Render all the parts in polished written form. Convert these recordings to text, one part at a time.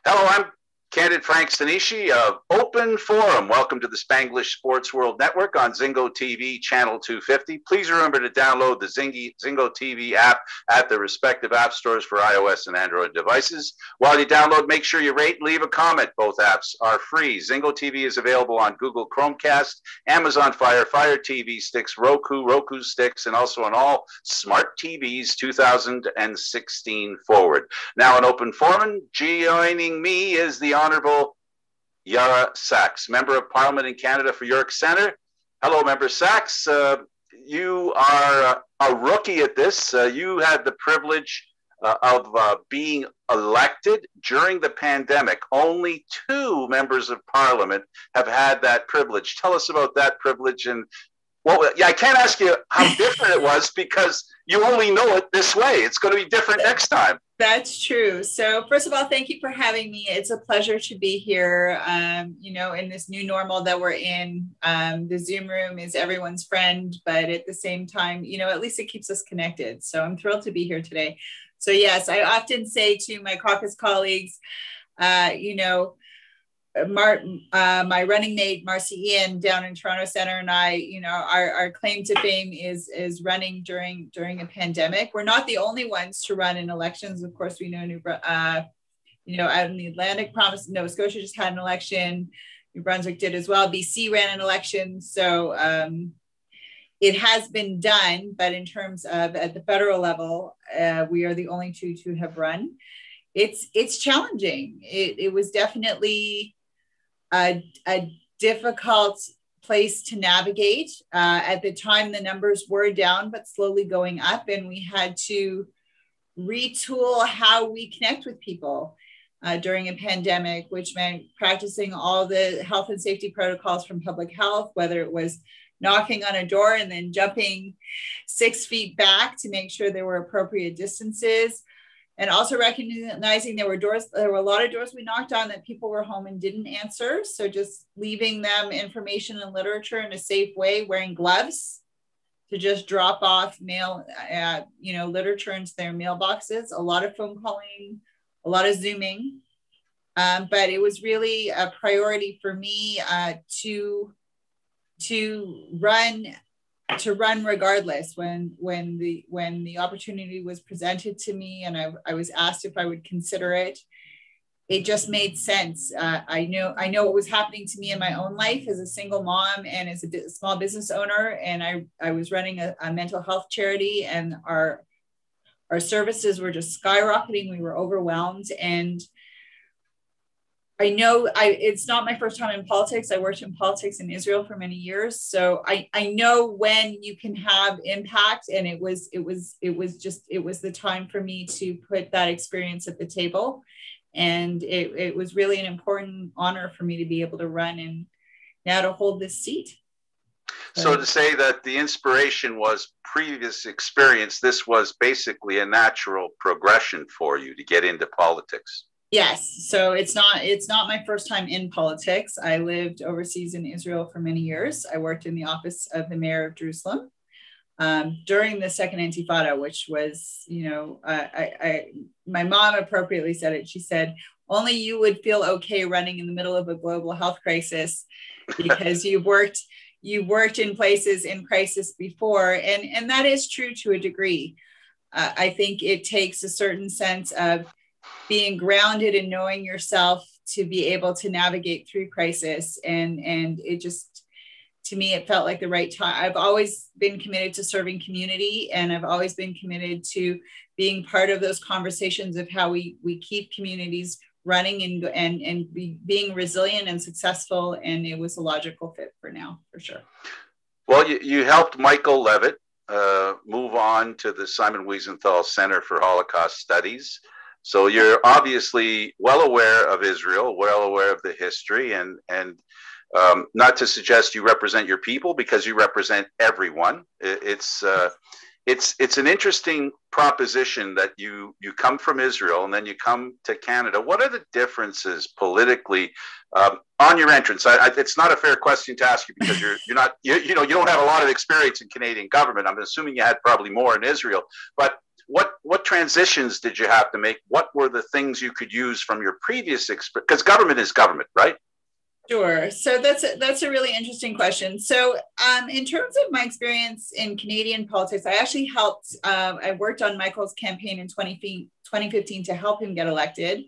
Hello, I'm Candid Stanisci of Open Forum. Welcome to the Spanglish Sports World Network on Zingo TV, channel 250. Please remember to download the Zingo TV app at the respective app stores for iOS and Android devices. While you download, make sure you rate and leave a comment. Both apps are free. Zingo TV is available on Google Chromecast, Amazon Fire TV sticks, Roku sticks, and also on all smart TVs 2016 forward. Now in Open Forum, joining me is the Honourable Yara Sachs, Member of Parliament in Canada for York Centre. Hello, Member Sachs. You are a rookie at this. You had the privilege of being elected during the pandemic. Only 2 members of Parliament have had that privilege. Tell us about that privilege. And well, yeah, I can't ask you how different it was because you only know it this way. It's going to be different next time. That's true. So first of all, thank you for having me. It's a pleasure to be here. In this new normal that we're in, the Zoom room is everyone's friend, but at the same time, at least it keeps us connected. So I'm thrilled to be here today. So yes, I often say to my caucus colleagues, my running mate, Marcy Ian down in Toronto Centre, and I, our claim to fame is running during a pandemic. We're not the only ones to run in elections. Of course, we know, out in the Atlantic province, Nova Scotia just had an election. New Brunswick did as well. BC ran an election. So it has been done, but in terms of at the federal level, we are the only 2 to have run. It's challenging. It was definitely a difficult place to navigate. At the time, the numbers were down, but slowly going up, and we had to retool how we connect with people during a pandemic, which meant practicing all the health and safety protocols from public health, whether it was knocking on a door and then jumping 6 feet back to make sure there were appropriate distances. And also recognizing there were a lot of doors we knocked on that people were home and didn't answer. So just leaving them information and literature in a safe way, wearing gloves to just drop off literature into their mailboxes, a lot of phone calling, a lot of Zooming. But it was really a priority for me to run regardless when the opportunity was presented to me and I was asked if I would consider it. It just made sense. I know what was happening to me in my own life as a single mom and as a small business owner, and I was running a mental health charity, and our services were just skyrocketing. We were overwhelmed, and I know it's not my first time in politics. I worked in politics in Israel for many years. So I know when you can have impact, and it was the time for me to put that experience at the table. And it was really an important honor for me to be able to run and now to hold this seat. So to say that the inspiration was previous experience, this was basically a natural progression for you to get into politics. Yes. So it's not my first time in politics. I lived overseas in Israel for many years. I worked in the office of the mayor of Jerusalem during the second Intifada, which was, my mom appropriately said it. She said, only you would feel okay running in the middle of a global health crisis because you've worked in places in crisis before. And that is true to a degree. I think it takes a certain sense of being grounded and knowing yourself to be able to navigate through crisis. And it just, to me, it felt like the right time. I've always been committed to serving community, and I've always been committed to being part of those conversations of how we keep communities running and being resilient and successful. And it was a logical fit for now, for sure. Well, you helped Michael Levitt move on to the Simon Wiesenthal Center for Holocaust Studies. So you're obviously well aware of Israel, well aware of the history, and not to suggest you represent your people, because you represent everyone. It's an interesting proposition that you come from Israel and then you come to Canada. What are the differences politically on your entrance? It's not a fair question to ask you because you don't have a lot of experience in Canadian government. I'm assuming you had probably more in Israel, but what transitions did you have to make? What were the things you could use from your previous experience? Because government is government, right? Sure. So that's a really interesting question. So in terms of my experience in Canadian politics, I actually helped, I worked on Michael's campaign in 2015 to help him get elected.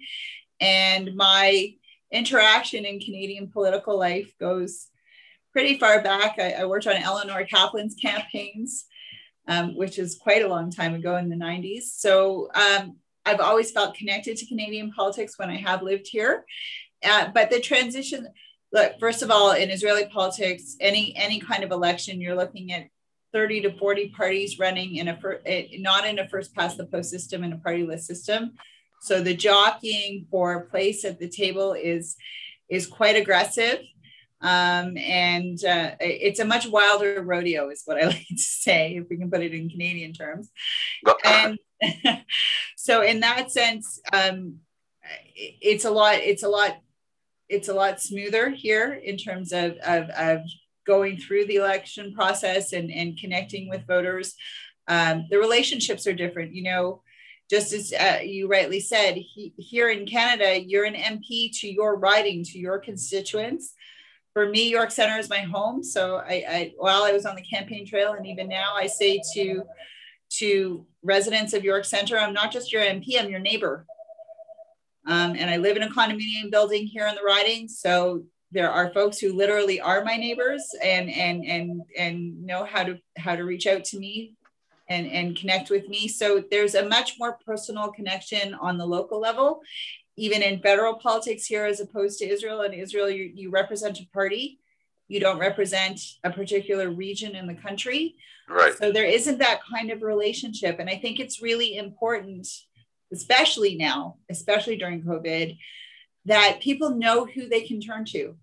And my interaction in Canadian political life goes pretty far back. I worked on Eleanor Kaplan's campaigns, which is quite a long time ago in the 90s. So I've always felt connected to Canadian politics when I have lived here. But the transition, look, first of all, in Israeli politics, any kind of election, you're looking at 30 to 40 parties running in not in a first past the post system, in a party list system. So the jockeying for place at the table is quite aggressive. And it's a much wilder rodeo is what I like to say, if we can put it in Canadian terms. And so in that sense, it's a lot smoother here in terms of going through the election process and connecting with voters. The relationships are different, just as you rightly said, here in Canada, you're an MP to your riding, to your constituents. For me, York Centre is my home. So while I was on the campaign trail, and even now, I say to residents of York Centre, I'm not just your MP, I'm your neighbor. And I live in a condominium building here in the riding. So there are folks who literally are my neighbors and know how to reach out to me and connect with me. So there's a much more personal connection on the local level, even in federal politics here, as opposed to Israel. In Israel, you represent a party. You don't represent a particular region in the country. Right. So there isn't that kind of relationship. And I think it's really important, especially now, especially during COVID, that people know who they can turn to.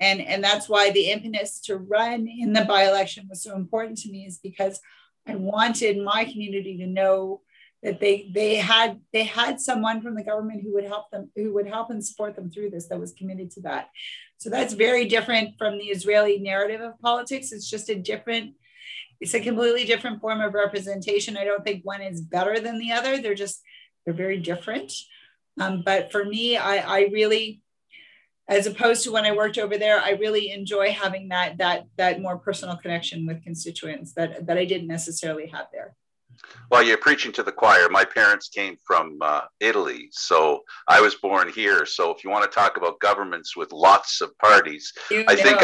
And that's why the impetus to run in the by-election was so important to me, is because I wanted my community to know that they had someone from the government who would help them, who would help and support them through this, that was committed to that. So that's very different from the Israeli narrative of politics. It's a completely different form of representation. I don't think one is better than the other. They're very different. But for me, I really, as opposed to when I worked over there, I really enjoy having that more personal connection with constituents that I didn't necessarily have there. Well, you're preaching to the choir. My parents came from Italy, so I was born here. So if you want to talk about governments with lots of parties, I think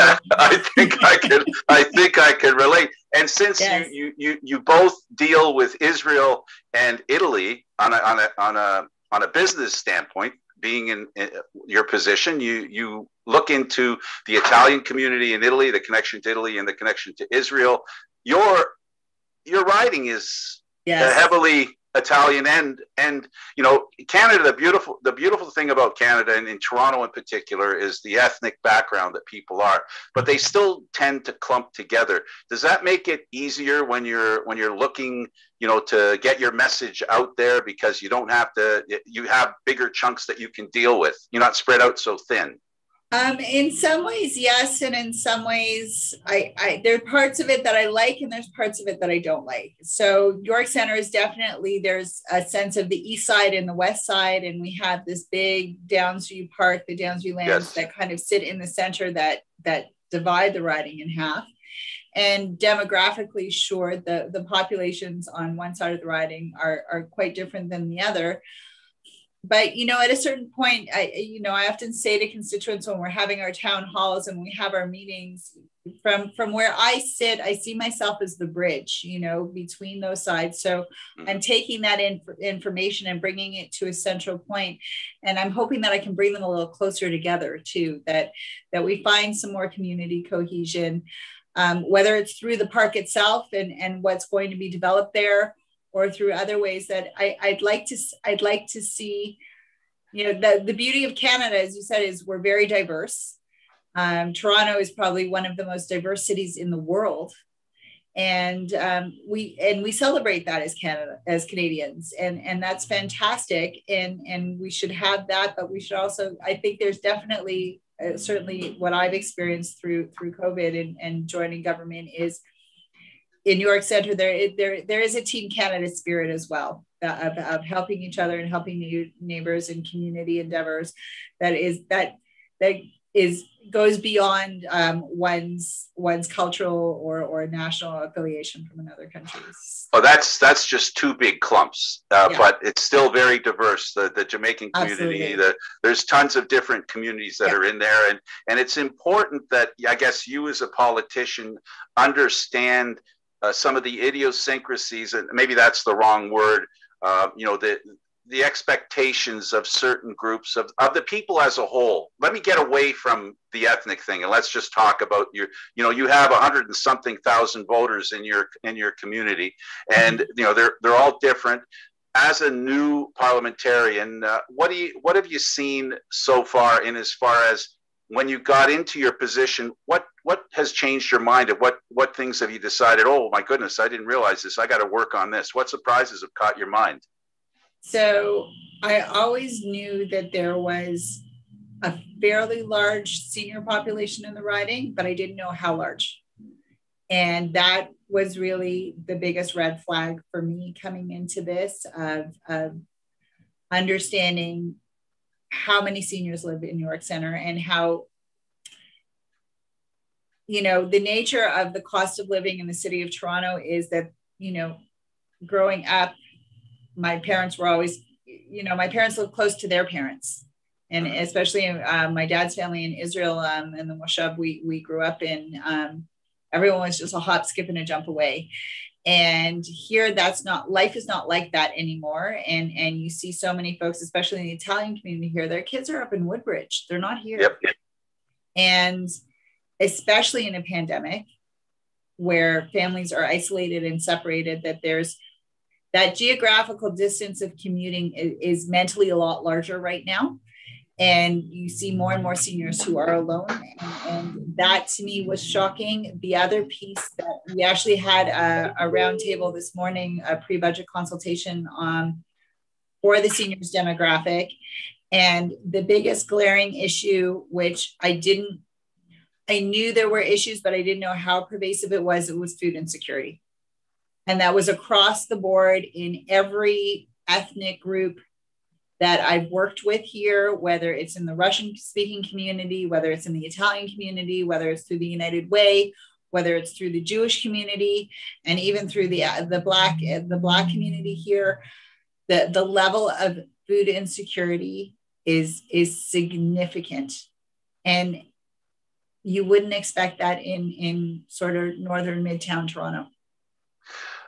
I can relate. And since yes, you both deal with Israel and Italy on a business standpoint, being in your position, you look into the Italian community in Italy, the connection to Italy and the connection to Israel. Your riding is yes, heavily Italian, and Canada. The beautiful thing about Canada, and in Toronto in particular, is the ethnic background that people are, but they still tend to clump together. Does that make it easier when you're looking, to get your message out there, because you have bigger chunks that you can deal with? You're not spread out so thin. In some ways, yes. And in some ways, there are parts of it that I like, and there's parts of it that I don't like. So York Centre is definitely, there's a sense of the east side and the west side. And we have this big Downsview Park, the Downsview lands, yes, that kind of sit in the center that divide the riding in half. And demographically, sure, the populations on one side of the riding are quite different than the other. But, at a certain point, I often say to constituents when we're having our town halls and we have our meetings, from where I sit, I see myself as the bridge, between those sides. So I'm taking that information and bringing it to a central point. And I'm hoping that I can bring them a little closer together too, that we find some more community cohesion, whether it's through the park itself and what's going to be developed there, or through other ways that I'd like to see. The beauty of Canada, as you said, is we're very diverse. Toronto is probably one of the most diverse cities in the world, and we celebrate that as Canadians, and that's fantastic. And we should have that, but we should also. I think there's definitely, certainly, what I've experienced through COVID and joining government is in York Center, there is a Team Canada spirit as well, of helping each other and helping neighbors and community endeavors. That goes beyond one's cultural or national affiliation from another country. Oh, that's just two big clumps, but it's still very diverse. The Jamaican community, there's tons of different communities that are in there, and it's important that, I guess, you as a politician understand some of the idiosyncrasies, and maybe that's the wrong word. The expectations of certain groups of the people as a whole. Let me get away from the ethnic thing, and let's just talk about you have 100 and something thousand voters in your community, and they're all different. As a new parliamentarian, what have you seen so far, in as far as when you got into your position, what has changed your mind, and what things have you decided, oh my goodness, I didn't realize this, I got to work on this? What surprises have caught your mind? So I always knew that there was a fairly large senior population in the riding, but I didn't know how large. And that was really the biggest red flag for me coming into this, of understanding how many seniors live in York Center, and how, the nature of the cost of living in the city of Toronto is that, growing up, my parents were always, my parents lived close to their parents. And especially my dad's family in Israel and the Moshab we grew up in, everyone was just a hop, skip, and a jump away. And here, life is not like that anymore. And you see so many folks, especially in the Italian community here, their kids are up in Woodbridge. They're not here. Yep. And especially in a pandemic where families are isolated and separated, that geographical distance of commuting is mentally a lot larger right now. And you see more and more seniors who are alone. And that to me was shocking. The other piece that we actually had a roundtable this morning, a pre-budget consultation for the seniors demographic. And the biggest glaring issue, which I knew there were issues, but I didn't know how pervasive it was food insecurity. And that was across the board in every ethnic group that I've worked with here, whether it's in the Russian speaking community, whether it's in the Italian community, whether it's through the United Way, whether it's through the Jewish community, and even through the black community here. The level of food insecurity is significant. And you wouldn't expect that in sort of northern Midtown Toronto.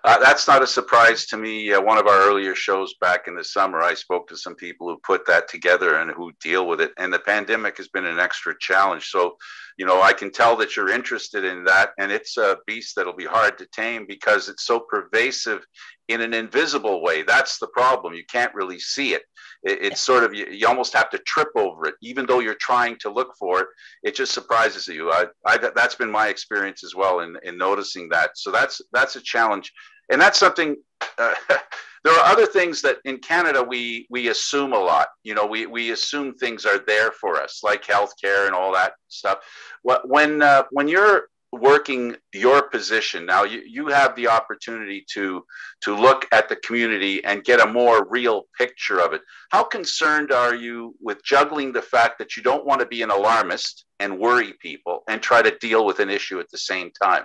That's not a surprise to me. One of our earlier shows back in the summer, I spoke to some people who put that together and who deal with it. And the pandemic has been an extra challenge. So, I can tell that you're interested in that. And it's a beast that'll be hard to tame because it's so pervasive in an invisible way. That's the problem. You can't really see it. It's sort of, you almost have to trip over it. Even though you're trying to look for it, it just surprises you. That's been my experience as well in noticing that. So that's a challenge. And that's something, there are other things that in Canada we assume a lot. We assume things are there for us, like healthcare and all that stuff. When you're working your position now, you have the opportunity to look at the community and get a more real picture of it. How concerned are you with juggling the fact that you don't want to be an alarmist and worry people and try to deal with an issue at the same time?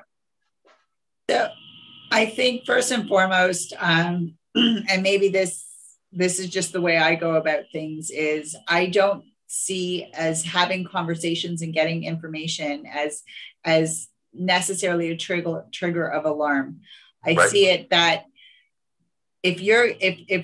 So I think first and foremost, and maybe this is just the way I go about things, is I don't see as having conversations and getting information as necessarily a trigger of alarm. I see it that if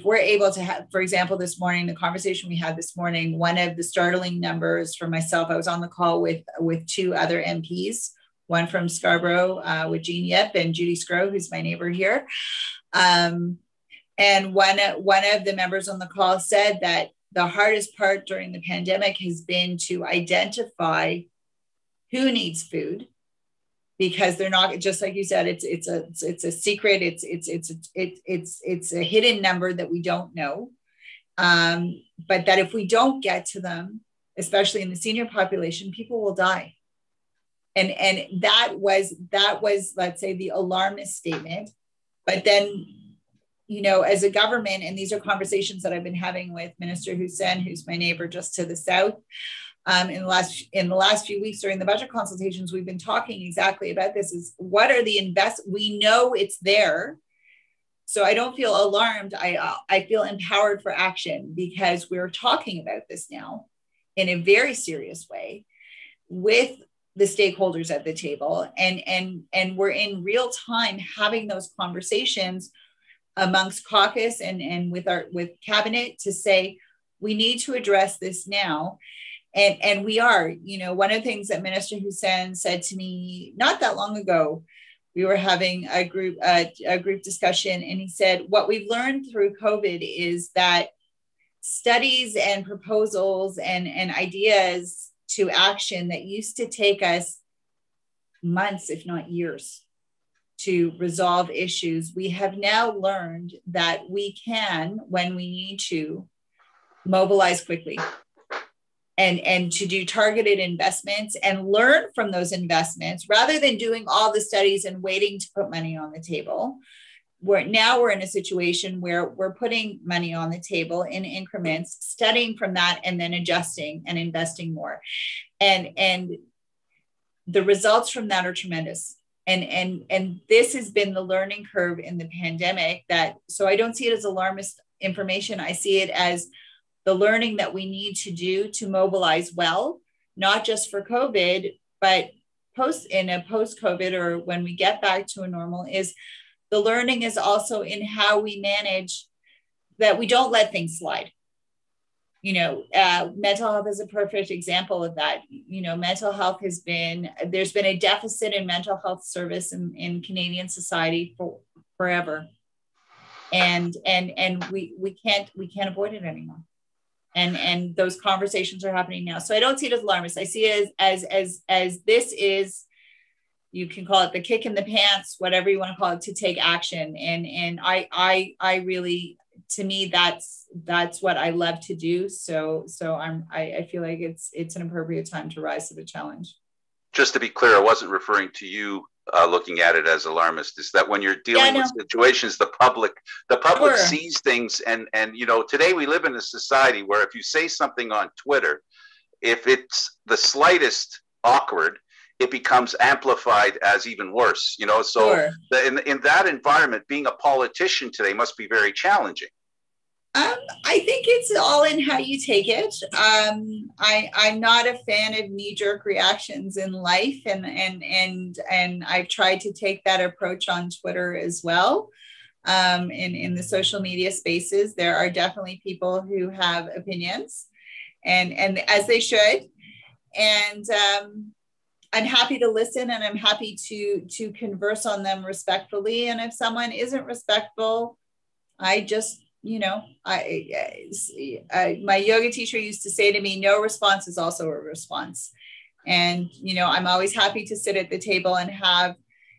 we're able to have, for example, this morning, the conversation we had this morning, one of the startling numbers for myself, I was on the call with two other MPs, one from Scarborough with Jean Yip and Judy Scrow, who's my neighbor here. And one of the members on the call said that the hardest part during the pandemic has been to identify who needs food, because they're not, just like you said, it's a secret, it's a hidden number that we don't know. But that if we don't get to them, especially in the senior population, people will die. And that was, let's say, the alarmist statement. But then, you know, as a government, and these are conversations that I've been having with Minister Hussein, who's my neighbor just to the south, in the last few weeks during the budget consultations, we've been talking exactly about this: is what are the we know it's there. So I don't feel alarmed. I feel empowered for action, because we're talking about this now in a very serious way with the stakeholders at the table, and we're in real time having those conversations amongst caucus and with cabinet to say we need to address this now. And we are, you know, one of the things that Minister Hussein said to me not that long ago, we were having a group discussion, and he said, what we've learned through COVID is that studies and proposals and ideas to action that used to take us months, if not years, to resolve issues, we have now learned that we can, when we need to, mobilize quickly and to do targeted investments and learn from those investments, rather than doing all the studies and waiting to put money on the table. We're in a situation where we're putting money on the table in increments, studying from that, and then adjusting and investing more. And the results from that are tremendous. And this has been the learning curve in the pandemic. So I don't see it as alarmist information. I see it as the learning that we need to do to mobilize well, not just for COVID, but post-COVID, or when we get back to a normal, is the learning is also in how we manage that we don't let things slide. You know, mental health is a perfect example of that. You know, mental health there's been a deficit in mental health service in Canadian society forever. And we can't avoid it anymore. And those conversations are happening now. So I don't see it as alarmist. I see it as this is, you can call it the kick in the pants, whatever you want to call it, to take action. And I really, to me, that's what I love to do. So I feel like it's an appropriate time to rise to the challenge. Just to be clear, I wasn't referring to you looking at it as alarmist. Is that when you're dealing with situations, the public sure. sees things, and you know, today we live in a society where if you say something on Twitter, if it's the slightest awkward, it becomes amplified as even worse. You know, so sure. in that environment, being a politician today must be very challenging. I think it's all in how you take it. I'm not a fan of knee-jerk reactions in life, and I've tried to take that approach on Twitter as well. In the social media spaces, there are definitely people who have opinions, and as they should. And I'm happy to listen, and I'm happy to converse on them respectfully. And if someone isn't respectful, I just, you know, my yoga teacher used to say to me, no response is also a response. And, you know, I'm always happy to sit at the table and have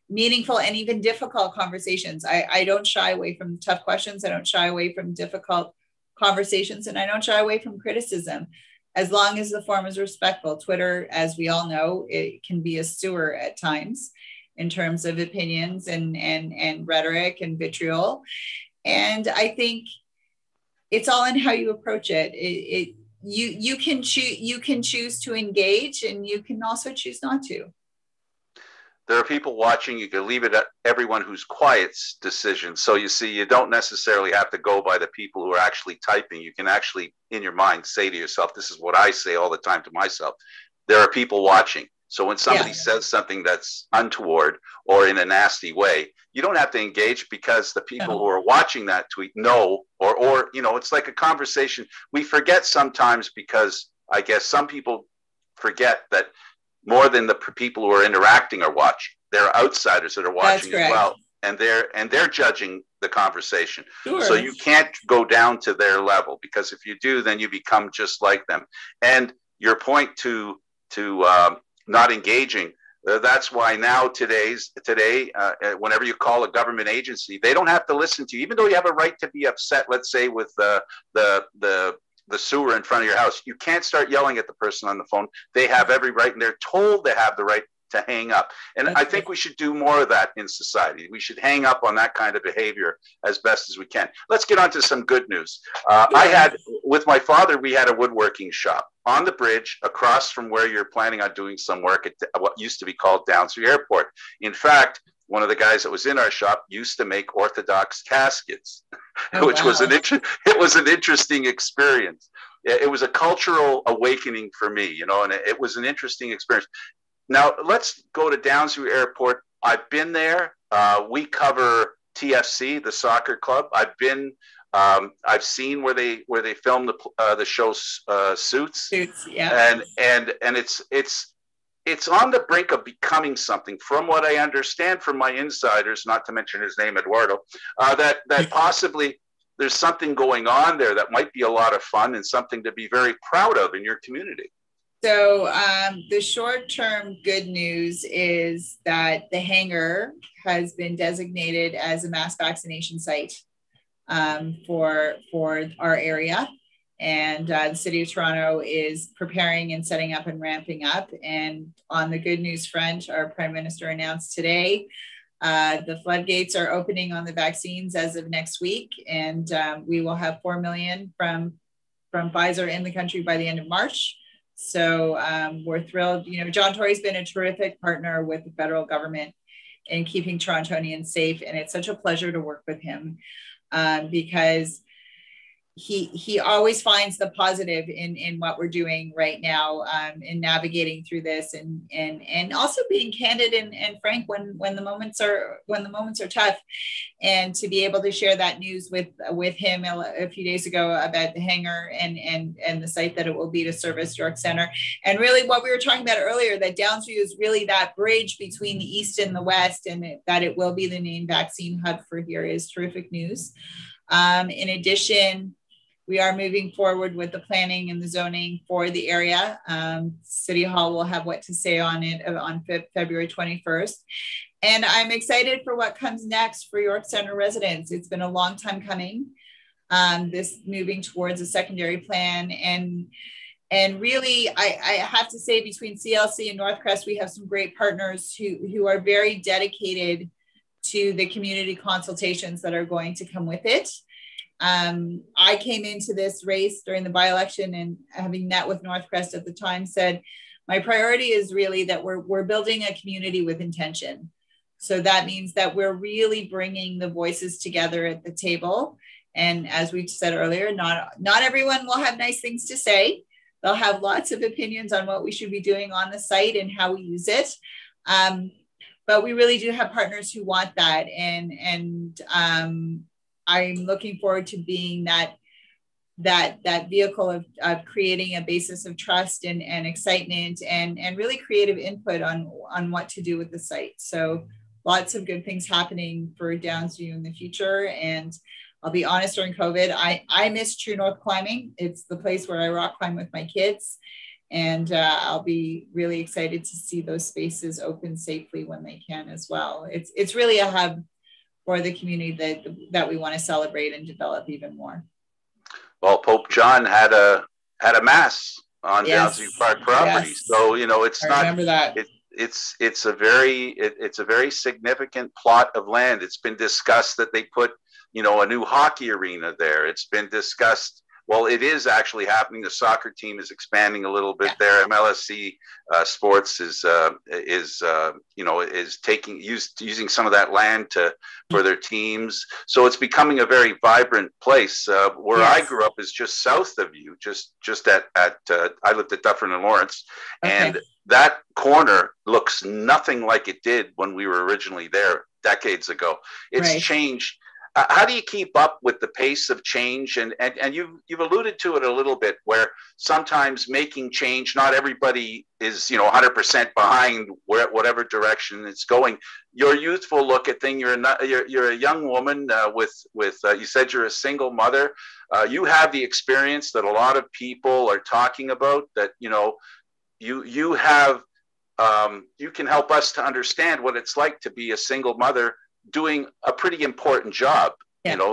meaningful and even difficult conversations. I don't shy away from tough questions. I don't shy away from difficult conversations, and I don't shy away from criticism, as long as the form is respectful. Twitter, as we all know, it can be a sewer at times in terms of opinions and rhetoric and vitriol. And I think it's all in how you approach it. You can choose to engage, and you can also choose not to. There are people watching. You can leave it at everyone who's quiet's decision. So you see, you don't necessarily have to go by the people who are actually typing. You can actually, in your mind, say to yourself, this is what I say all the time to myself. There are people watching. So when somebody says something that's untoward or in a nasty way, you don't have to engage, because the people who are watching that tweet know, or you know, it's like a conversation. We forget sometimes, because I guess some people forget that more than the people who are interacting are watching. There are outsiders that are watching as well, and they're judging the conversation. Sure. So you can't go down to their level, because if you do, then you become just like them. And your point to not engaging, that's why now today, whenever you call a government agency, they don't have to listen to you, even though you have a right to be upset. Let's say with the sewer in front of your house, you can't start yelling at the person on the phone. They have every right, and they're told they have the right to hang up. And That's I think we should do more of that in society. We should hang up on that kind of behavior as best as we can. Let's get on to some good news. With my father, we had a woodworking shop on the bridge across from where you're planning on doing some work at what used to be called Downsview Airport. In fact, one of the guys that was in our shop used to make Orthodox caskets, which was it was an interesting experience. It was a cultural awakening for me, you know, and it was an interesting experience. Now let's go to Downsview Airport. I've been there. We cover TFC, the soccer club. I've seen where they filmed the show Suits. Yeah. And it's on the brink of becoming something, from what I understand from my insiders, not to mention his name, Eduardo, that possibly there's something going on there that might be a lot of fun and something to be very proud of in your community. So the short-term good news is that the hangar has been designated as a mass vaccination site for our area. And the city of Toronto is preparing and setting up and ramping up. And on the good news front, our Prime Minister announced today the floodgates are opening on the vaccines as of next week. And we will have 4 million from Pfizer in the country by the end of March. So we're thrilled. You know, John Tory's been a terrific partner with the federal government in keeping Torontonians safe. And it's such a pleasure to work with him because he always finds the positive in what we're doing right now in navigating through this and also being candid and frank when the moments are tough, and to be able to share that news with him a few days ago about the hangar and the site that it will be to service York Center. And really what we were talking about earlier, that Downsview is really that bridge between the East and the West, and that it will be the main vaccine hub for here is terrific news. In addition, we are moving forward with the planning and the zoning for the area. City Hall will have what to say on it on February 21st. And I'm excited for what comes next for York Center residents. It's been a long time coming, this moving towards a secondary plan. And really, I have to say, between CLC and Northcrest, we have some great partners who are very dedicated to the community consultations that are going to come with it. I came into this race during the by-election, and having met with Northcrest at the time, said my priority is really that we're building a community with intention. So that means that we're really bringing the voices together at the table. And as we said earlier, not everyone will have nice things to say. They'll have lots of opinions on what we should be doing on the site and how we use it. But we really do have partners who want that. And I'm looking forward to being that vehicle of creating a basis of trust and excitement and really creative input on what to do with the site. So lots of good things happening for Downsview in the future. And I'll be honest, during COVID, I miss True North climbing. It's the place where I rock climb with my kids. And I'll be really excited to see those spaces open safely when they can as well. It's really a hub for the community that we want to celebrate and develop even more. Well, Pope John had a mass on Downsview Park property, so you know it's not. Remember that. It's a very significant plot of land. It's been discussed that they put a new hockey arena there. It's been discussed. Well, it is actually happening. The soccer team is expanding a little bit there. MLSC Sports is using some of that land for their teams. So it's becoming a very vibrant place. Where I grew up is just south of you, just at I lived at Dufferin and Lawrence, and that corner looks nothing like it did when we were originally there decades ago. It's changed. How do you keep up with the pace of change? And you've alluded to it a little bit, where sometimes making change, not everybody is 100% behind whatever direction it's going. Your youthful look at things. You're a young woman with you said you're a single mother. You have the experience that a lot of people are talking about. That you have. You can help us to understand what it's like to be a single mother doing a pretty important job.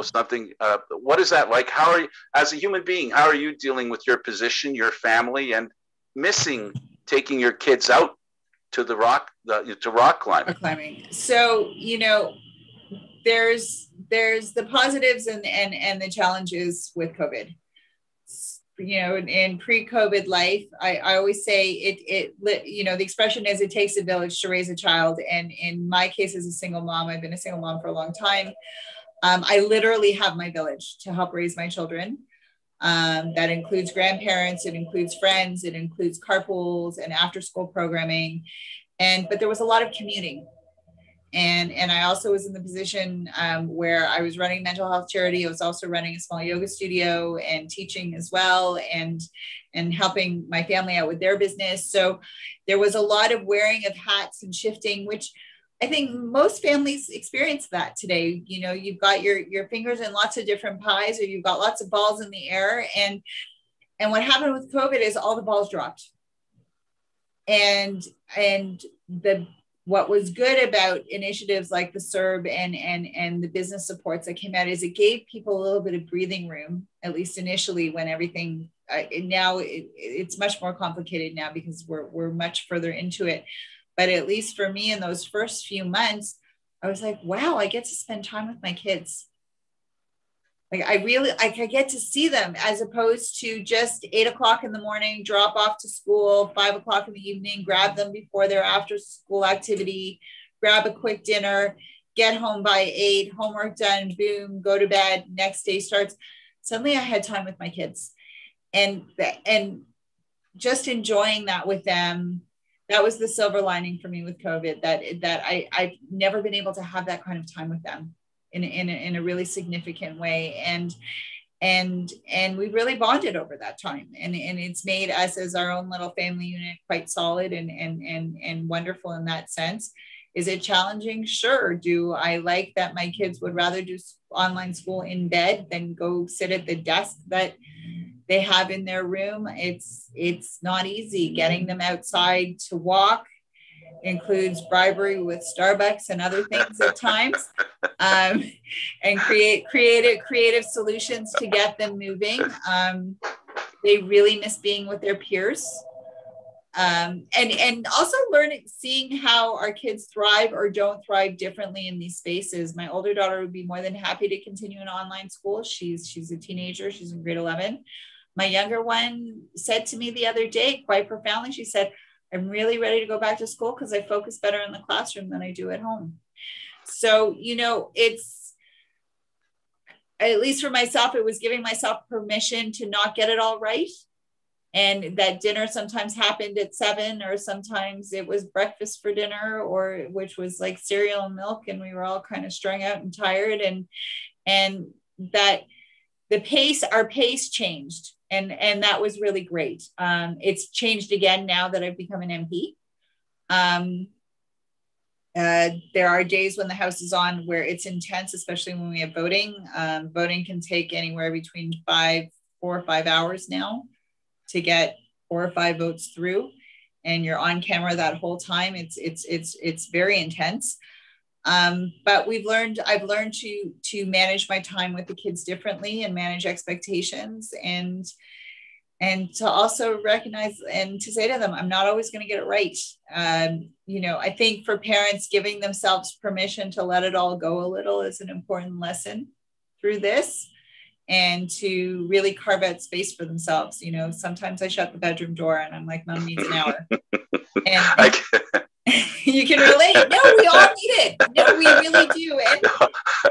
Something. What is that like? How are you, as a human being, how are you dealing with your position, your family, and missing taking your kids out to the rock climbing? Rock climbing. So, you know, there's the positives and the challenges with COVID. You know, in pre-COVID life, I always say you know, the expression is it takes a village to raise a child. And in my case, as a single mom, I've been a single mom for a long time. I literally have my village to help raise my children. That includes grandparents, it includes friends, it includes carpools and after school programming. But there was a lot of commuting. And I also was in the position where I was running mental health charity. I was also running a small yoga studio and teaching as well, and helping my family out with their business. So there was a lot of wearing of hats and shifting, which I think most families experience that today. You know, you've got your fingers in lots of different pies, or you've got lots of balls in the air. And what happened with COVID is all the balls dropped. And what was good about initiatives like the CERB and the business supports that came out is it gave people a little bit of breathing room, at least initially, when everything, now it's much more complicated now because we're much further into it. But at least for me in those first few months, I was like, wow, I get to spend time with my kids. Like I get to see them, as opposed to just 8 o'clock in the morning, drop off to school, 5 o'clock in the evening, grab them before their after school activity, grab a quick dinner, get home by 8, homework done, boom, go to bed, next day starts. Suddenly I had time with my kids and just enjoying that with them. That was the silver lining for me with COVID, that I've never been able to have that kind of time with them in a really significant way. And we really bonded over that time. And it's made us as our own little family unit quite solid and wonderful in that sense. Is it challenging? Sure. Do I like that my kids would rather do online school in bed than go sit at the desk that they have in their room? It's not easy. Getting them outside to walk includes bribery with Starbucks and other things at times, and creative solutions to get them moving. They really miss being with their peers. And also seeing how our kids thrive or don't thrive differently in these spaces. My older daughter would be more than happy to continue in online school. She's a teenager. She's in grade 11. My younger one said to me the other day, quite profoundly, she said, I'm really ready to go back to school because I focus better in the classroom than I do at home. So, you know, it's, at least for myself, it was giving myself permission to not get it all right. And that dinner sometimes happened at 7, or sometimes it was breakfast for dinner, or which was like cereal and milk. And we were all kind of strung out and tired. And that our pace changed. And that was really great. It's changed again now that I've become an MP. There are days when the house is on where it's intense, especially when we have voting. Voting can take anywhere between 4 or 5 hours now to get 4 or 5 votes through, and you're on camera that whole time. It's very intense. But I've learned to manage my time with the kids differently and manage expectations, and to also recognize and to say to them, I'm not always going to get it right. You know, I think for parents, giving themselves permission to let it all go a little is an important lesson through this, and to really carve out space for themselves. You know, sometimes I shut the bedroom door and I'm like, Mom needs an hour. And you can relate. No, we all need it. No, we really do.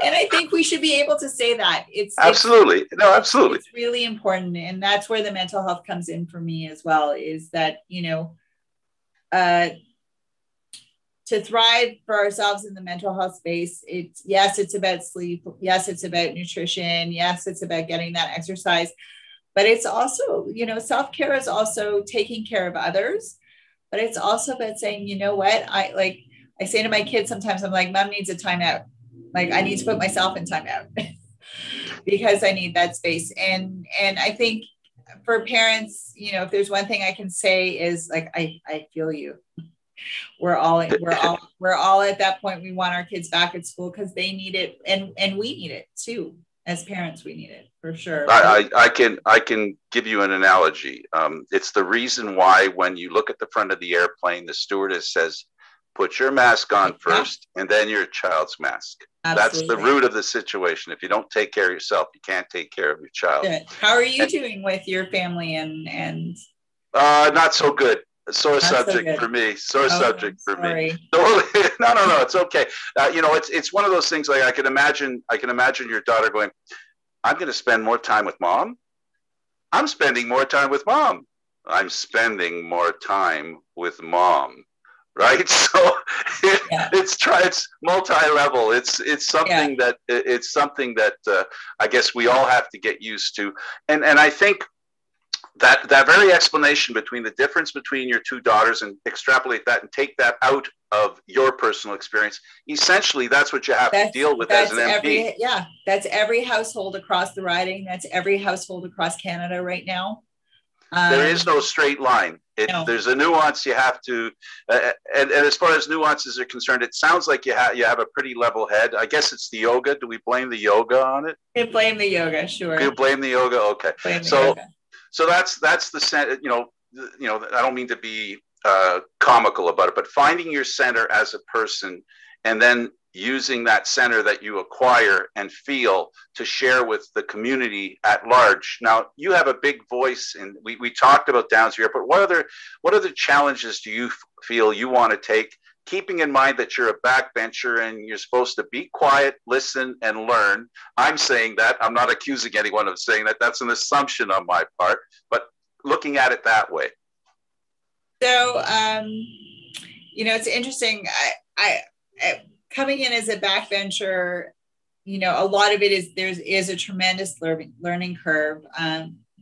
And I think we should be able to say that. Absolutely. It's really important. And that's where the mental health comes in for me as well, is that, you know, to thrive for ourselves in the mental health space, it's about sleep. Yes, it's about nutrition. Yes, it's about getting that exercise. But it's also, you know, self-care is also taking care of others. But it's also about saying, you know what, I say to my kids sometimes, I'm like, Mom needs a timeout. Like, I need to put myself in timeout because I need that space. And I think for parents, you know, if there's one thing I can say is, like, I feel you. We're all at that point. We want our kids back at school because they need it, and we need it too. as parents, we need it for sure. I can give you an analogy. It's the reason why when you look at the front of the airplane, the stewardess says, put your mask on first and then your child's mask. Absolutely. That's the root of the situation. If you don't take care of yourself, you can't take care of your child. Good. How are you doing with your family and not so good. Sore subject for me. Sore subject for me. No, it's okay. It's one of those things. Like I can imagine your daughter going, I'm going to spend more time with mom. I'm spending more time with mom. I'm spending more time with mom. Right. So it's multi-level. It's something that I guess we all have to get used to. And I think that very explanation between the difference between your two daughters and extrapolate that and take that out of your personal experience, essentially that's what you have to deal with as an MP. That's every household across the riding. That's every household across Canada right now. There is no straight line. There's a nuance you have to, and as far as nuances are concerned, it sounds like you have a pretty level head. I guess it's the yoga. Do we blame the yoga on it? We blame the yoga, sure. You blame the yoga, okay. So that's the, I don't mean to be comical about it, but finding your center as a person and then using that center that you acquire and feel to share with the community at large. Now, you have a big voice, and we talked about Downs here, but what other challenges do you feel you want to take, keeping in mind that you're a backbencher and you're supposed to be quiet, listen, and learn? I'm saying that. I'm not accusing anyone of saying that. That's an assumption on my part, but looking at it that way. So, it's interesting. I coming in as a backbencher, a lot of it is a tremendous learning curve.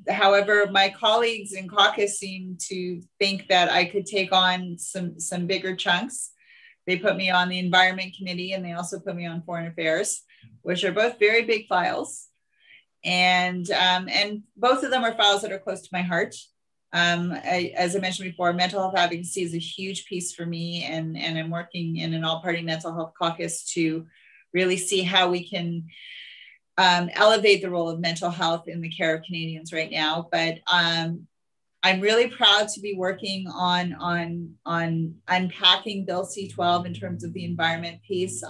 However, my colleagues in caucus seem to think that I could take on some bigger chunks. They put me on the Environment Committee, and they also put me on Foreign Affairs, which are both very big files. And both of them are files that are close to my heart. As I mentioned before, mental health advocacy is a huge piece for me, and I'm working in an all-party mental health caucus to really see how we can elevate the role of mental health in the care of Canadians right now. But I'm really proud to be working on unpacking Bill C-12 in terms of the environment piece.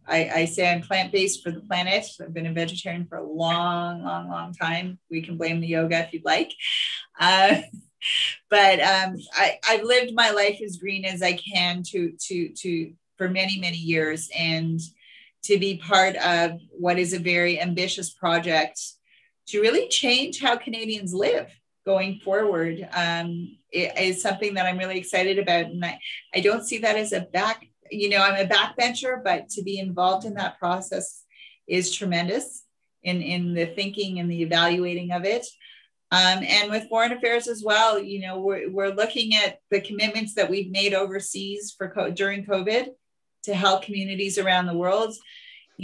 I say I'm plant-based for the planet. I've been a vegetarian for a long, long, long time. We can blame the yoga if you'd like. But I've lived my life as green as I can for many, many years, and to be part of what is a very ambitious project to really change how Canadians live going forward. It is something that I'm really excited about. And I don't see that as I'm a backbencher, but to be involved in that process is tremendous in the thinking and the evaluating of it. And with Foreign Affairs as well, we're looking at the commitments that we've made overseas during COVID to help communities around the world.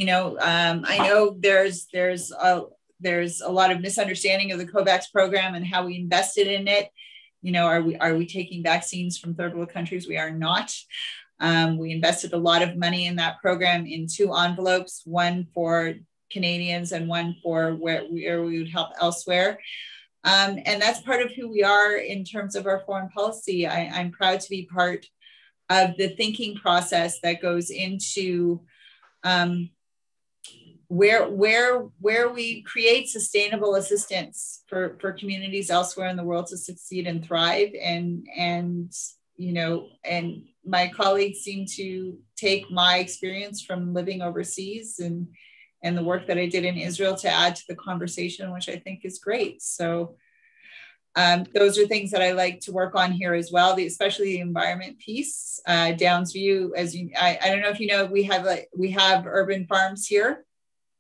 I know there's a lot of misunderstanding of the COVAX program and how we invested in it. Are we taking vaccines from third world countries? We are not. We invested a lot of money in that program in 2 envelopes, one for Canadians and one for where we would help elsewhere. And that's part of who we are in terms of our foreign policy. I'm proud to be part of the thinking process that goes into where we create sustainable assistance for communities elsewhere in the world to succeed and thrive. And my colleagues seem to take my experience from living overseas and the work that I did in Israel to add to the conversation, which I think is great. So those are things that I like to work on here as well, especially the environment piece. Downs View, I don't know if you know, we have urban farms here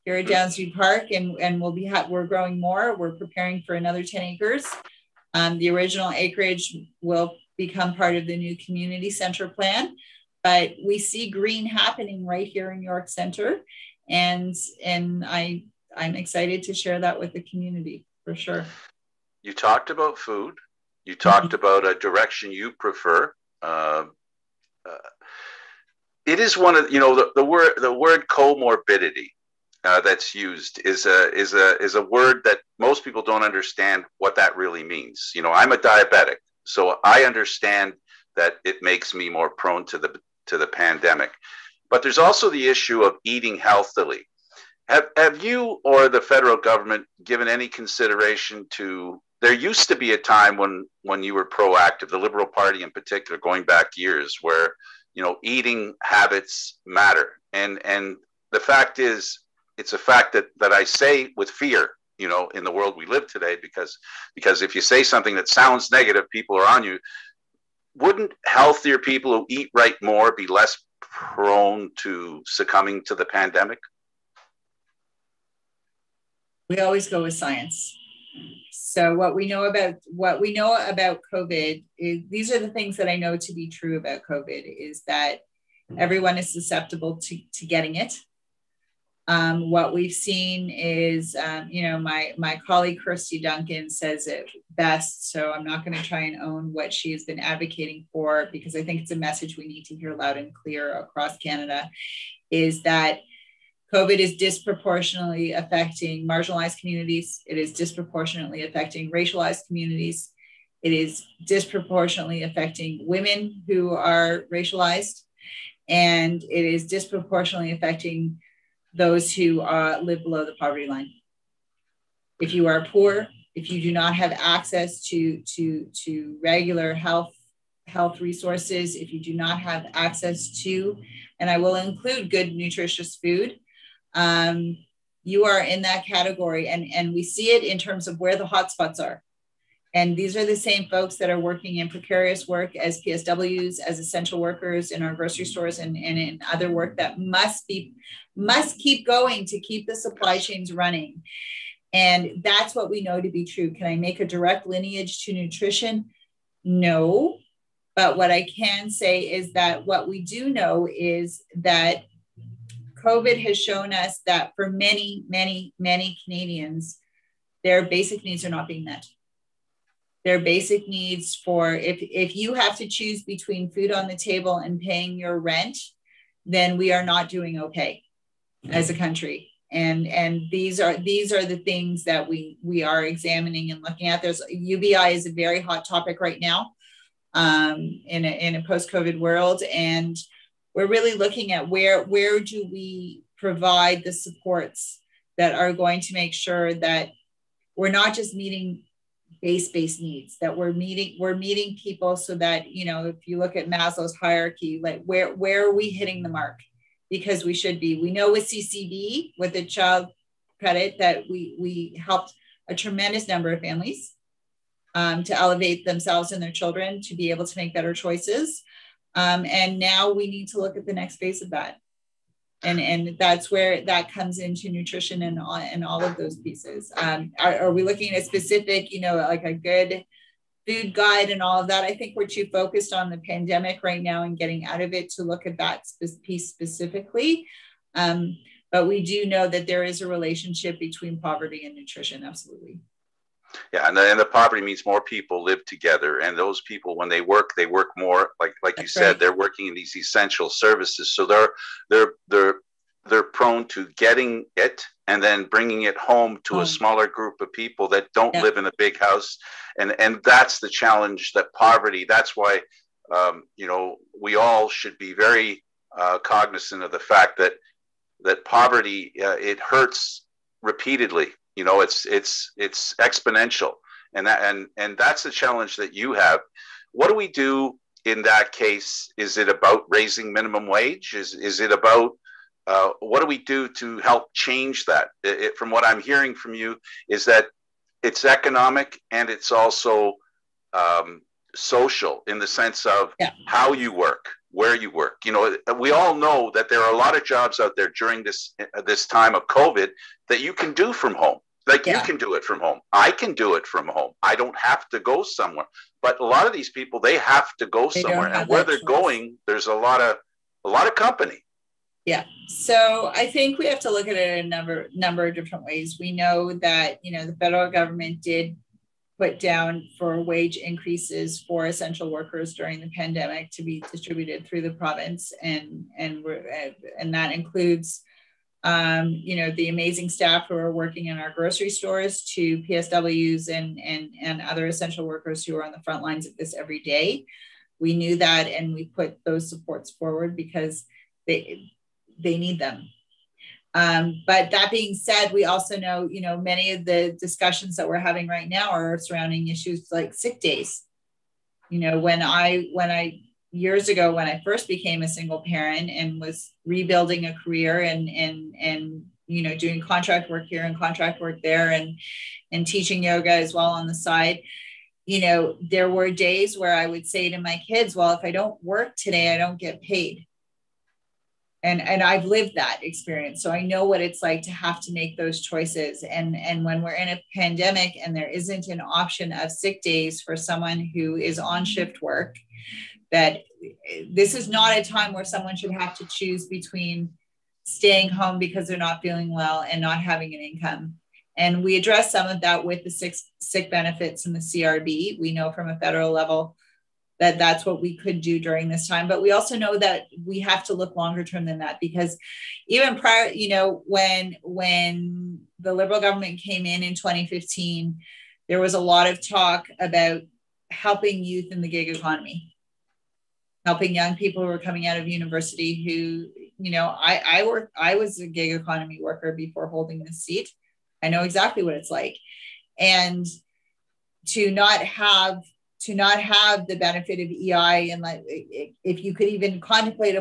at Downs View Park, and we're growing more. We're preparing for another 10 acres. The original acreage will become part of the new community center plan, but we see green happening right here in York Center, and I'm excited to share that with the community for sure. You talked about food. You talked about a direction you prefer. It is one of the word comorbidity that's used is a word that most people don't understand what that really means. You know, I'm a diabetic, so I understand that it makes me more prone to the pandemic. But there's also the issue of eating healthily. Have you or the federal government given any consideration to? There used to be a time when you were proactive, the Liberal Party in particular, going back years, where eating habits matter, and the fact is, it's a fact that I say with fear, in the world we live today, because if you say something that sounds negative, people are on you. Wouldn't healthier people who eat right more be less prone to succumbing to the pandemic? We always go with science. So what we know about COVID is, these are the things that I know to be true about COVID, is that everyone is susceptible to getting it. What we've seen is, my colleague Kirsty Duncan says it best, so I'm not going to try and own what she has been advocating for, because I think it's a message we need to hear loud and clear across Canada, is that COVID is disproportionately affecting marginalized communities. It is disproportionately affecting racialized communities. It is disproportionately affecting women who are racialized. And it is disproportionately affecting those who live below the poverty line. If you are poor, if you do not have access to regular health resources, if you do not have access to, and I will include good, nutritious food, you are in that category. And we see it in terms of where the hotspots are. And these are the same folks that are working in precarious work as PSWs, as essential workers in our grocery stores, and in other work that must keep going to keep the supply chains running. And that's what we know to be true. Can I make a direct lineage to nutrition? No. But what I can say is that what we do know is that COVID has shown us that for many, many, many Canadians, their basic needs are not being met. Their basic needs for, if you have to choose between food on the table and paying your rent, then we are not doing okay as a country. And these are the things that we are examining and looking at. There's UBI is a very hot topic right now in a post-COVID world. And we're really looking at where do we provide the supports that are going to make sure that we're not just meeting base needs, that we're meeting people, so that, if you look at Maslow's hierarchy, like where are we hitting the mark? Because we should be. We know with CCD, with the child credit, that we helped a tremendous number of families to elevate themselves and their children to be able to make better choices. And now we need to look at the next phase of that. And that's where that comes into nutrition and all of those pieces. Are we looking at a specific, like a good food guide and all of that? I think we're too focused on the pandemic right now and getting out of it to look at that piece specifically. But we do know that there is a relationship between poverty and nutrition, absolutely. Yeah, and the poverty means more people live together, and those people, when they work more. Like you said, right. They're working in these essential services, so they're prone to getting it and then bringing it home to a smaller group of people that don't live in a big house, and that's the challenge. That poverty. That's why we all should be very cognizant of the fact that poverty it hurts repeatedly. It's exponential, and that's the challenge that you have. What do we do in that case? Is it about raising minimum wage? Is it about what do we do to help change that? From what I'm hearing from you, is that it's economic and it's also social, in the sense of how you work, where you work. We all know that there are a lot of jobs out there during this time of COVID that you can do from home. Like you can do it from home. I can do it from home. I don't have to go somewhere. But a lot of these people, they have to go somewhere, and where they're going, there's a lot of company. Yeah. So I think we have to look at it in a number of different ways. We know that, the federal government did put down for wage increases for essential workers during the pandemic to be distributed through the province, and that includes The amazing staff who are working in our grocery stores, to PSWs and other essential workers who are on the front lines of this every day. We knew that, and we put those supports forward because they need them. But that being said, we also know, many of the discussions that we're having right now are surrounding issues like sick days. When I years ago, when I first became a single parent and was rebuilding a career and doing contract work here and contract work there and teaching yoga as well on the side, there were days where I would say to my kids, well, if I don't work today, I don't get paid. And I've lived that experience. So I know what it's like to have to make those choices. And when we're in a pandemic and there isn't an option of sick days for someone who is on shift work, that this is not a time where someone should have to choose between staying home because they're not feeling well and not having an income. And we address some of that with the sick benefits and the CRB. We know from a federal level that that's what we could do during this time. But we also know that we have to look longer term than that, because even prior, when the Liberal government came in 2015, there was a lot of talk about helping youth in the gig economy, helping young people who were coming out of university who, I was a gig economy worker before holding this seat. I know exactly what it's like. And to not have the benefit of EI, and like, if you could even contemplate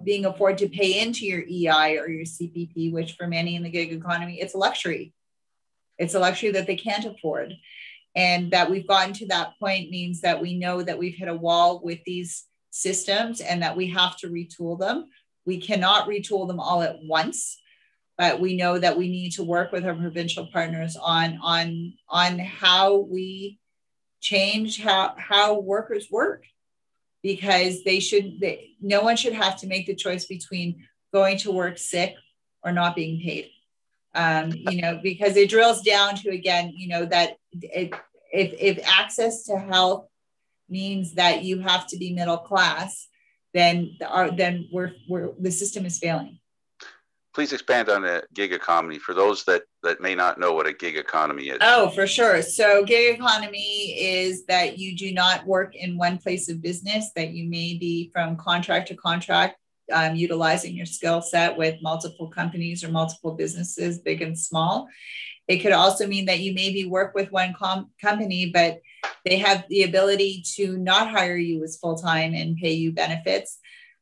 being afford to pay into your EI or your CPP, which for many in the gig economy, it's a luxury. It's a luxury that they can't afford. And that we've gotten to that point means that we know that we've hit a wall with these systems and that we have to retool them. We cannot retool them all at once, but we know that we need to work with our provincial partners on how we change how workers work, because no one should have to make the choice between going to work sick or not being paid. Because it drills down to, again, that if access to health means that you have to be middle class, then the system is failing. Please expand on the gig economy for those that may not know what a gig economy is. Oh, for sure. So gig economy is that you do not work in one place of business, that you may be from contract to contract, utilizing your skill set with multiple companies or multiple businesses, big and small. It could also mean that you maybe work with one company, but they have the ability to not hire you as full-time and pay you benefits,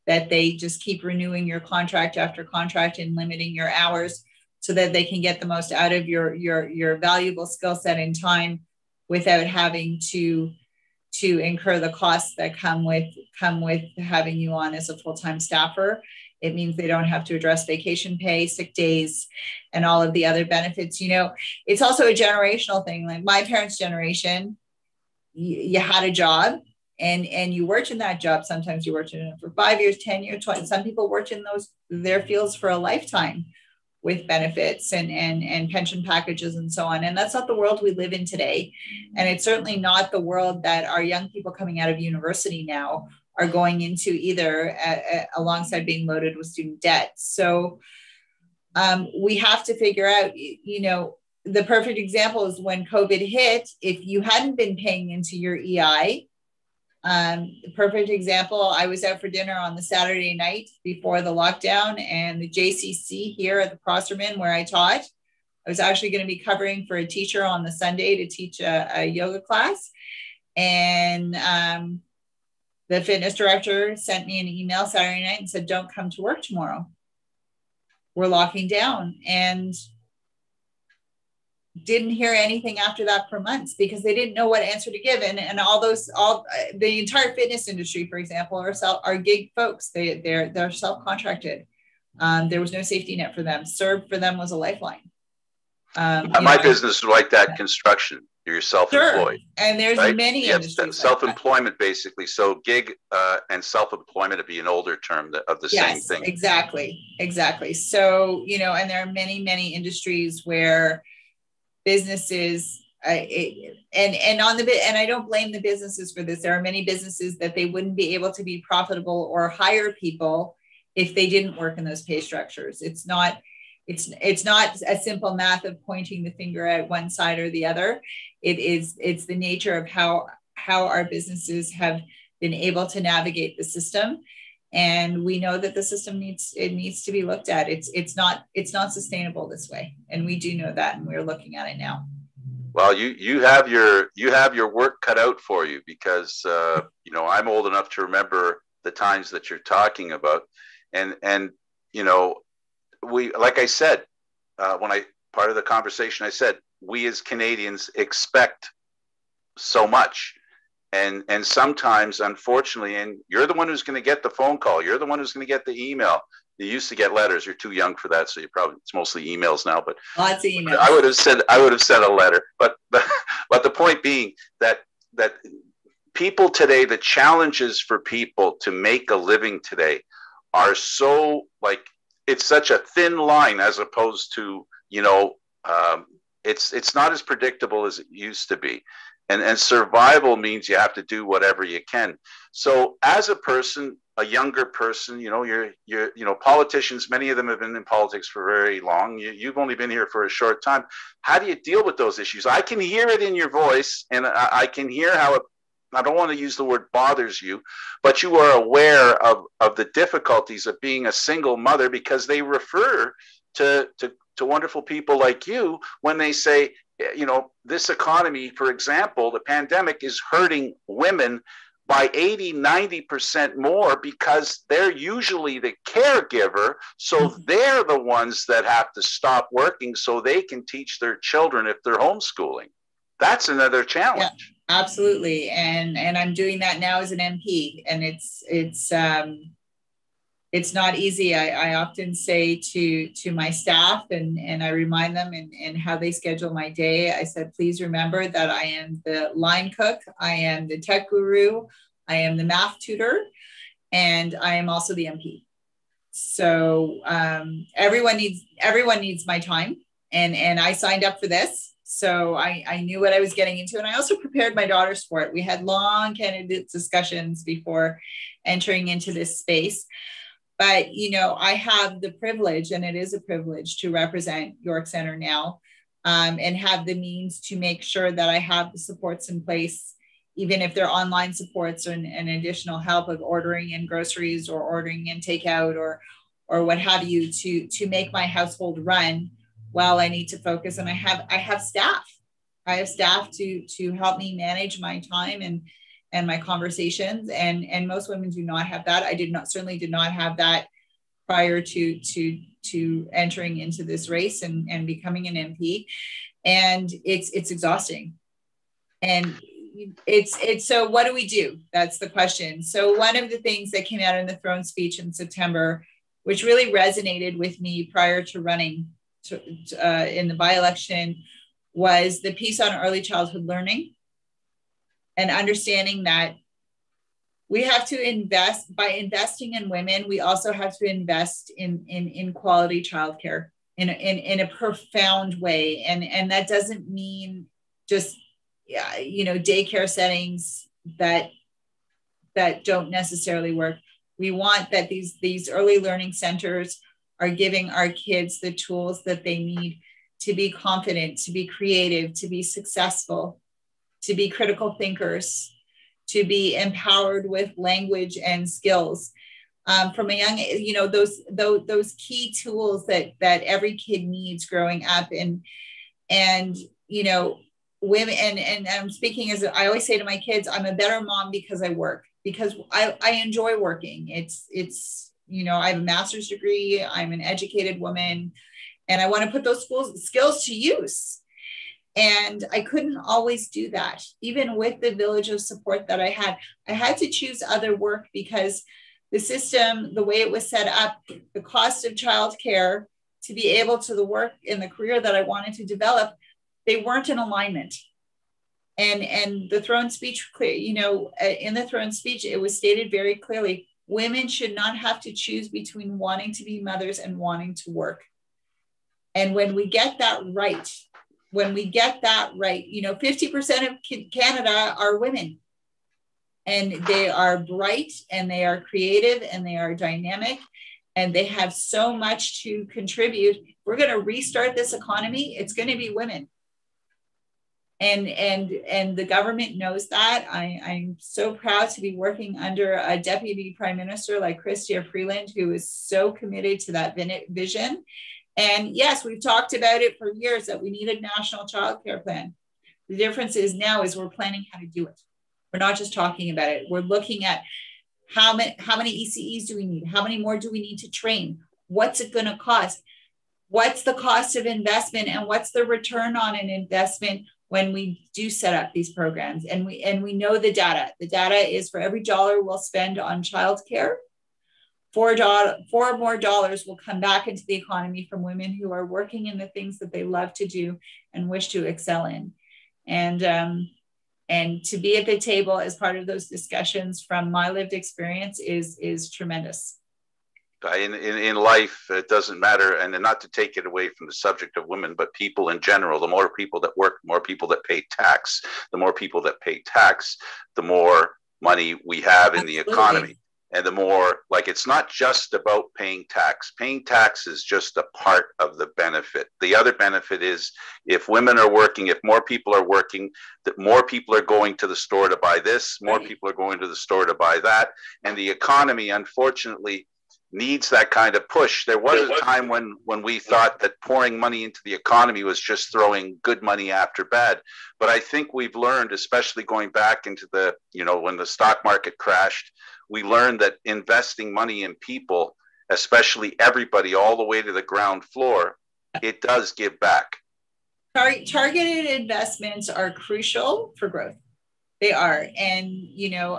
that they just keep renewing your contract after contract and limiting your hours so that they can get the most out of your valuable skill set and time without having to incur the costs that come with having you on as a full-time staffer. It means they don't have to address vacation pay, sick days, and all of the other benefits. It's also a generational thing. Like my parents' generation, you had a job and you worked in that job. Sometimes you worked in it for 5 years, 10 years, 20. Some people worked in their fields for a lifetime with benefits and pension packages and so on. And that's not the world we live in today. And it's certainly not the world that our young people coming out of university now are going into either, alongside being loaded with student debt. So we have to figure out, the perfect example is when COVID hit. If you hadn't been paying into your EI, the perfect example, I was out for dinner on the Saturday night before the lockdown, and the JCC here at the Prosserman where I taught, I was actually going to be covering for a teacher on the Sunday to teach a yoga class. And the fitness director sent me an email Saturday night and said, don't come to work tomorrow. We're locking down. And didn't hear anything after that for months because they didn't know what answer to give. And the entire fitness industry, for example, are gig folks. They're self-contracted. There was no safety net for them. Serve for them was a lifeline. My business is like that, construction. You're self-employed. Sure. And there's right? many industries. Self-employment, basically. So gig and self-employment would be an older term of the same thing. Exactly. So, and there are many, many industries where businesses and I don't blame the businesses for this. There are many businesses that they wouldn't be able to be profitable or hire people if they didn't work in those pay structures. It's not a simple math of pointing the finger at one side or the other. It's the nature of how our businesses have been able to navigate the system. And we know that the system needs to be looked at. It's not sustainable this way. And we do know that, and we're looking at it now. Well, you have your work cut out for you, because I'm old enough to remember the times that you're talking about, and we, like I said, part of the conversation, I said we as Canadians expect so much, and sometimes, unfortunately, and you're the one who's going to get the phone call, you're the one who's going to get the email. You used to get letters. You're too young for that, so it's mostly emails now. But lots of emails. I would have said a letter. But the point being that people today, the challenges for people to make a living today are so, like, it's such a thin line, as opposed to it's not as predictable as it used to be. And survival means you have to do whatever you can. So as a person, a younger person, you're politicians, many of them have been in politics for very long. You've only been here for a short time. How do you deal with those issues? I can hear it in your voice, and I can hear how it, I don't want to use the word bothers you, but you are aware of the difficulties of being a single mother, because they refer to wonderful people like you when they say, this economy, for example, the pandemic is hurting women by 80-90% more, because they're usually the caregiver. So they're the ones that have to stop working so they can teach their children if they're homeschooling. That's another challenge. Yeah, absolutely. And I'm doing that now as an MP, and it's not easy. I often say to my staff, and I remind them in how they schedule my day, I said, please remember that I am the line cook, I am the tech guru, I am the math tutor, and I am also the MP. So everyone needs my time, and I signed up for this. So I knew what I was getting into, and I also prepared my daughters for it. We had long candidate discussions before entering into this space. But, I have the privilege, and it is a privilege, to represent York Centre now, and have the means to make sure that I have the supports in place, even if they're online supports and additional help of ordering in groceries or ordering in takeout or what have you, to make my household run while I need to focus. And I have staff. I have staff to help me manage my time and my conversations. And most women do not have that. I certainly did not have that prior to entering into this race and becoming an MP. And it's exhausting. And it's so what do we do? That's the question. So one of the things that came out in the throne speech in September, which really resonated with me prior to running in the by-election, was the piece on early childhood learning, and understanding that we have to invest. By investing in women, we also have to invest in quality childcare in a profound way. And that doesn't mean just daycare settings that don't necessarily work. We want that these early learning centers are giving our kids the tools that they need to be confident, to be creative, to be successful, to be critical thinkers, to be empowered with language and skills from a young, those key tools that every kid needs growing up. And women, and I'm speaking as I always say to my kids, I'm a better mom because I work, because I enjoy working. It's I have a master's degree, I'm an educated woman, and I want to put those skills to use. And I couldn't always do that. Even with the village of support that I had to choose other work, because the system, the way it was set up, the cost of childcare to be able to work in the career that I wanted to develop, they weren't in alignment. And the throne speech, in the throne speech, it was stated very clearly, women should not have to choose between wanting to be mothers and wanting to work. And when we get that right, 50% of Canada are women, and they are bright, and they are creative, and they are dynamic, and they have so much to contribute. We're going to restart this economy. It's going to be women. And the government knows that. I'm so proud to be working under a deputy prime minister like Chrystia Freeland, who is so committed to that vision. And yes, we've talked about it for years that we need a national childcare plan. The difference is now is we're planning how to do it. We're not just talking about it. We're looking at how many ECEs do we need? How many more do we need to train? What's it going to cost? What's the cost of investment, and what's the return on an investment when we do set up these programs? And we know the data. The data is for every dollar we'll spend on childcare, $4 more dollars will come back into the economy from women who are working in the things that they love to do and wish to excel in. And to be at the table as part of those discussions from my lived experience is tremendous. In life, it doesn't matter, and not to take it away from the subject of women, but people in general. The more people that work, the more people that pay tax. The more people that pay tax, the more money we have in the economy. And the more, like, it's not just about paying tax. Paying tax is just a part of the benefit. The other benefit is if women are working, if more people are working, that more people are going to the store to buy this, more people are going to the store to buy that. And the economy, unfortunately, needs that kind of push. There was a time when we thought that pouring money into the economy was just throwing good money after bad. But I think we've learned, especially going back into the, when the stock market crashed, we learned that investing money in people, especially everybody all the way to the ground floor, it does give back. Targeted investments are crucial for growth. They are. And,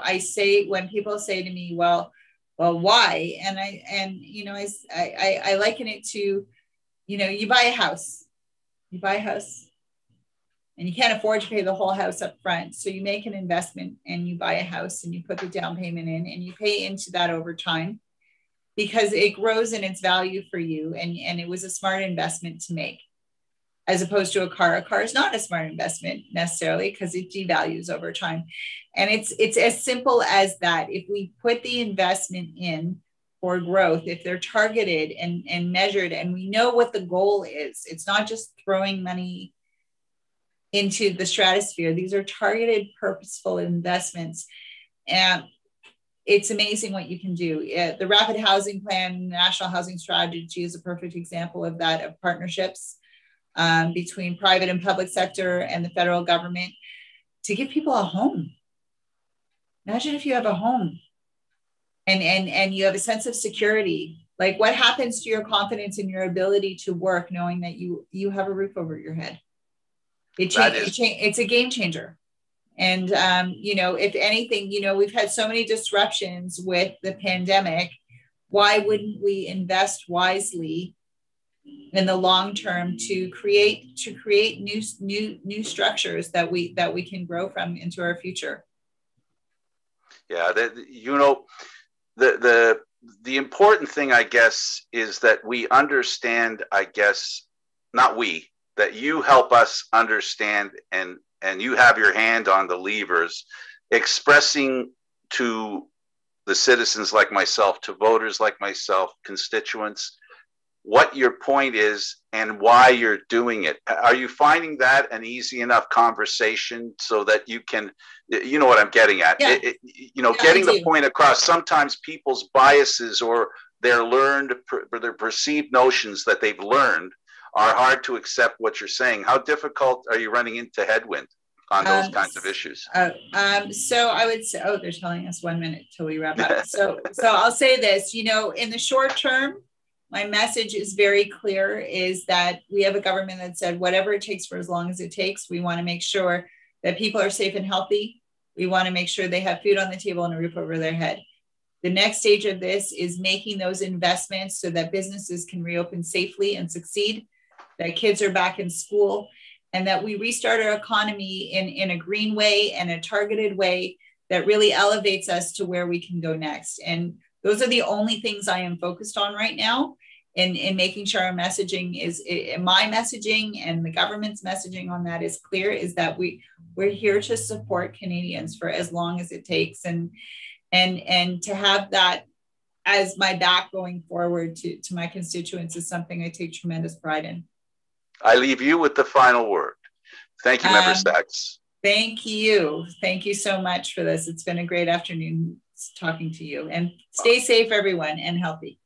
I say, when people say to me, well, why? And I liken it to, you buy a house, and you can't afford to pay the whole house up front. So you make an investment and you buy a house and you put the down payment in and you pay into that over time because it grows in its value for you. And it was a smart investment to make, as opposed to a car. A car is not a smart investment necessarily because it devalues over time. And it's as simple as that. If we put the investment in for growth, if they're targeted and measured, and we know what the goal is, it's not just throwing money into the stratosphere. These are targeted, purposeful investments. And it's amazing what you can do. The Rapid Housing Plan, National Housing Strategy is a perfect example of that, of partnerships between private and public sector and the federal government to give people a home. Imagine if you have a home and you have a sense of security. Like, what happens to your confidence in your ability to work knowing that you have a roof over your head? It's a game changer. And, if anything, we've had so many disruptions with the pandemic. Why wouldn't we invest wisely in the long term to create new structures that we can grow from into our future? Yeah, the important thing, I guess, is that we understand, that you help us understand and you have your hand on the levers, expressing to the citizens like myself, to voters like myself, constituents, what your point is and why you're doing it. Are you finding that an easy enough conversation so that you can, you know what I'm getting at? Yeah. Getting the point across. Sometimes people's biases or their perceived notions that they've learned are hard to accept what you're saying. How difficult are you running into headwind on those kinds of issues? So I would say, they're telling us 1 minute till we wrap up. So I'll say this, in the short term, my message is very clear, is that we have a government that said, whatever it takes for as long as it takes, we want to make sure that people are safe and healthy. We want to make sure they have food on the table and a roof over their head. The next stage of this is making those investments so that businesses can reopen safely and succeed, that kids are back in school, and that we restart our economy in a green way and a targeted way that really elevates us to where we can go next. And those are the only things I am focused on right now in making sure our messaging is, my messaging and the government's messaging on that is clear, is that we're here to support Canadians for as long as it takes. And to have that as my back going forward to my constituents is something I take tremendous pride in. I leave you with the final word. Thank you, Member Sachs. Thank you. Thank you so much for this. It's been a great afternoon talking to you. And stay safe, everyone, and healthy.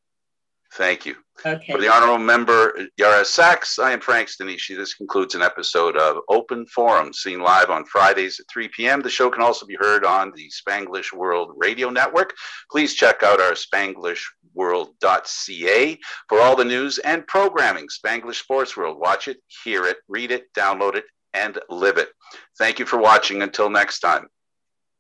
Thank you. Okay. For the Honorable Member Yara Sachs, I am Frank Stanisci. This concludes an episode of Open Forum, seen live on Fridays at 3 p.m. The show can also be heard on the Spanglish World Radio Network. Please check out our SpanglishWorld.ca for all the news and programming. Spanglish Sports World. Watch it, hear it, read it, download it, and live it. Thank you for watching. Until next time.